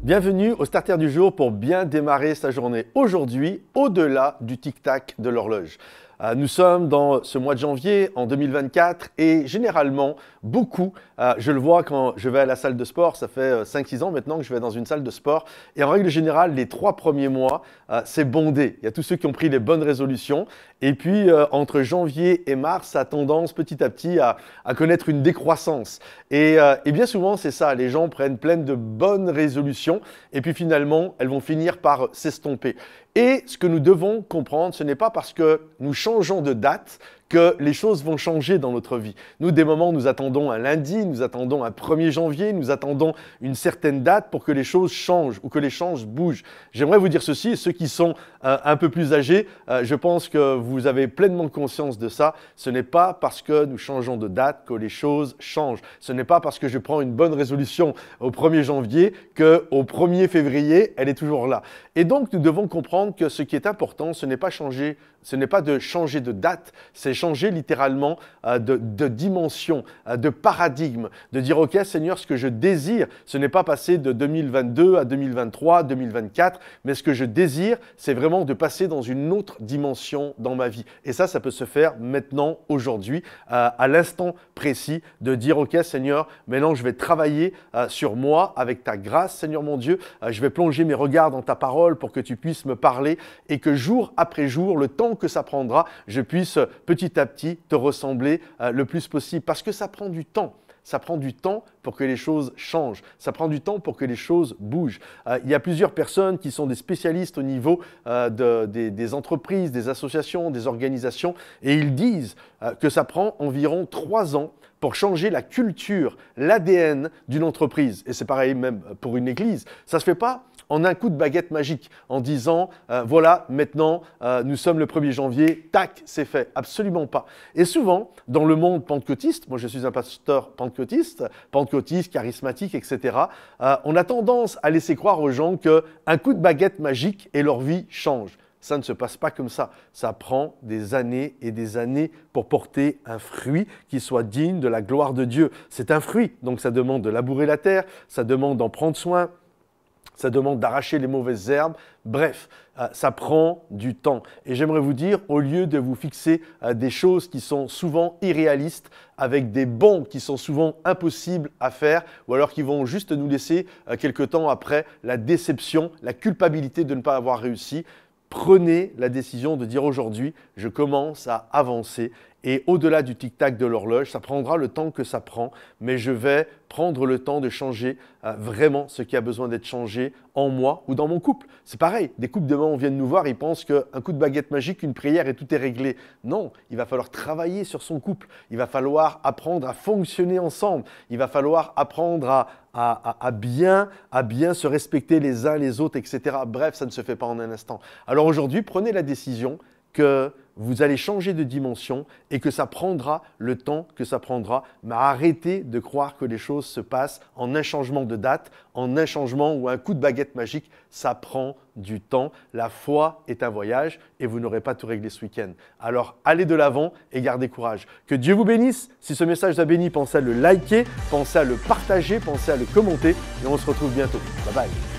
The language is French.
Bienvenue au Starter du jour pour bien démarrer sa journée. Aujourd'hui, au-delà du tic-tac de l'horloge. Nous sommes dans ce mois de janvier en 2024 et généralement, beaucoup, je le vois quand je vais à la salle de sport, ça fait 5-6 ans maintenant que je vais dans une salle de sport et en règle générale, les 3 premiers mois, c'est bondé. Il y a tous ceux qui ont pris les bonnes résolutions et puis entre janvier et mars, ça a tendance petit à petit à connaître une décroissance. Et bien souvent, c'est ça, les gens prennent plein de bonnes résolutions et puis finalement, elles vont finir par s'estomper. Et ce que nous devons comprendre, ce n'est pas parce que nous changeons de date que les choses vont changer dans notre vie. Nous, des moments, nous attendons un lundi, nous attendons un 1er janvier, nous attendons une certaine date pour que les choses changent ou que les choses bougent. J'aimerais vous dire ceci, et ceux qui sont un peu plus âgés, je pense que vous avez pleinement conscience de ça. Ce n'est pas parce que nous changeons de date que les choses changent. Ce n'est pas parce que je prends une bonne résolution au 1er janvier qu'au 1er février, elle est toujours là. Et donc, nous devons comprendre que ce qui est important, ce n'est pas de changer de date, c'est changer littéralement de dimension, de paradigme, de dire « Ok Seigneur, ce que je désire, ce n'est pas passer de 2022 à 2023, 2024, mais ce que je désire, c'est vraiment de passer dans une autre dimension dans ma vie. » Et ça peut se faire maintenant, aujourd'hui, à l'instant précis, de dire « Ok Seigneur, maintenant je vais travailler sur moi avec ta grâce, Seigneur mon Dieu, je vais plonger mes regards dans ta parole pour que tu puisses me parler et que jour après jour, le temps que ça prendra, je puisse petit à petit te ressembler le plus possible. Parce que ça prend du temps. Ça prend du temps pour que les choses changent. Ça prend du temps pour que les choses bougent. Il y a plusieurs personnes qui sont des spécialistes au niveau des entreprises, des associations, des organisations et ils disent que ça prend environ 3 ans pour changer la culture, l'ADN d'une entreprise. Et c'est pareil même pour une église. Ça ne se fait pas en un coup de baguette magique, en disant voilà, maintenant, nous sommes le 1er janvier, tac, c'est fait. Absolument pas. Et souvent, dans le monde pentecôtiste, moi je suis un pasteur pentecôtiste, charismatique, etc., on a tendance à laisser croire aux gens qu'un coup de baguette magique et leur vie change. Ça ne se passe pas comme ça. Ça prend des années et des années pour porter un fruit qui soit digne de la gloire de Dieu. C'est un fruit, donc ça demande de labourer la terre, ça demande d'en prendre soin, ça demande d'arracher les mauvaises herbes. Bref, ça prend du temps. Et j'aimerais vous dire, au lieu de vous fixer des choses qui sont souvent irréalistes, avec des bons qui sont souvent impossibles à faire, ou alors qui vont juste nous laisser quelque temps après la déception, la culpabilité de ne pas avoir réussi, prenez la décision de dire aujourd'hui, je commence à avancer et au-delà du tic-tac de l'horloge, ça prendra le temps que ça prend, mais je vais prendre le temps de changer vraiment ce qui a besoin d'être changé en moi ou dans mon couple. C'est pareil, des couples demain, on vient de nous voir, ils pensent qu'un coup de baguette magique, une prière et tout est réglé. Non, il va falloir travailler sur son couple, il va falloir apprendre à fonctionner ensemble, il va falloir apprendre à bien se respecter les uns les autres, etc. Bref, ça ne se fait pas en un instant. Alors aujourd'hui, prenez la décision que vous allez changer de dimension et que ça prendra le temps que ça prendra, mais arrêtez de croire que les choses se passent en un changement de date, en un changement ou un coup de baguette magique. Ça prend du temps. La foi est un voyage et vous n'aurez pas tout réglé ce week-end. Alors allez de l'avant et gardez courage. Que Dieu vous bénisse. Si ce message vous a béni, pensez à le liker, pensez à le partager, pensez à le commenter et on se retrouve bientôt. Bye bye.